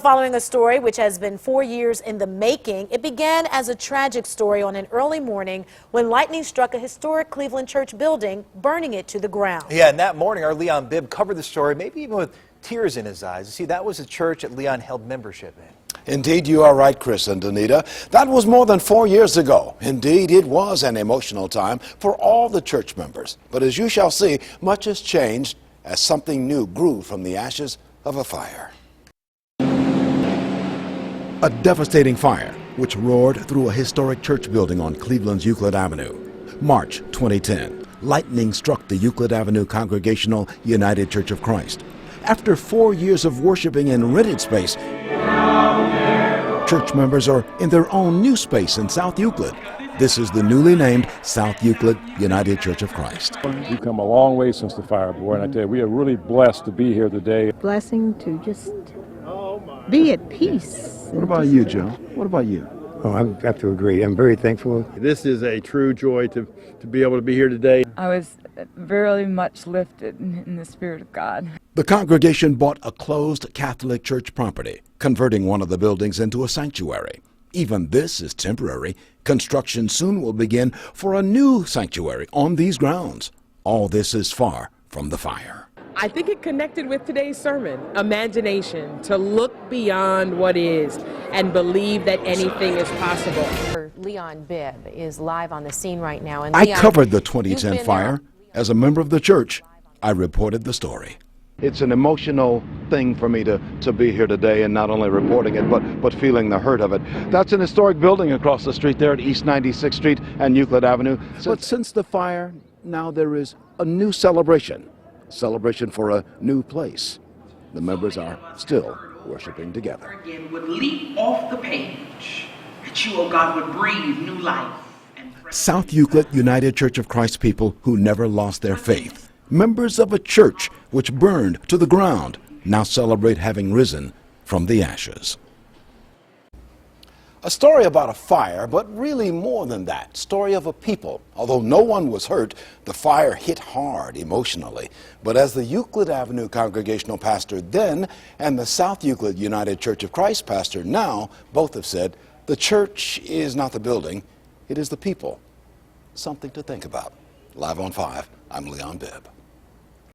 Following a story which has been 4 years in the making, it began as a tragic story on an early morning when lightning struck a historic Cleveland church building, burning it to the ground. Yeah, and that morning, our Leon Bibb covered the story, maybe even with tears in his eyes. You see, that was a church that Leon held membership in. Indeed, you are right, Chris and Danita. That was more than 4 years ago. Indeed, it was an emotional time for all the church members. But as you shall see, much has changed as something new grew from the ashes of a fire. A devastating fire which roared through a historic church building on Cleveland's Euclid Avenue. March 2010, lightning struck the Euclid Avenue Congregational United Church of Christ. After 4 years of worshiping in rented space, church members are in their own new space in South Euclid. This is the newly named South Euclid United Church of Christ. We've come a long way since the fire, boy, and I tell you, we are really blessed to be here today. Blessing to just be at peace. What about you, Joe? What about you? Oh, I have to agree. I'm very thankful. This is a true joy to be able to be here today. I was very much lifted in the Spirit of God. The congregation bought a closed Catholic church property, converting one of the buildings into a sanctuary. Even this is temporary. Construction soon will begin for a new sanctuary on these grounds. All this is far from the fire. I think it connected with today's sermon, imagination, to look beyond what is and believe that anything is possible. Leon Bibb is live on the scene right now. And I Leon, covered the 2010 fire. As a member of the church, I reported the story. It's an emotional thing for me to be here today and not only reporting it, but feeling the hurt of it. That's an historic building across the street there at East 96th Street and Euclid Avenue. But since the fire, now there is a new celebration for a new place. The members are still worshiping together. Again would leap off the page, that you, oh God, would breathe new life. South Euclid United Church of Christ people who never lost their faith. Members of a church which burned to the ground now celebrate having risen from the ashes. A story about a fire, but really more than that. Story of a people. Although no one was hurt, the fire hit hard emotionally. But as the Euclid Avenue Congregational pastor then and the South Euclid United Church of Christ pastor now both have said, the church is not the building, it is the people. Something to think about. Live on 5, I'm Leon Bibb.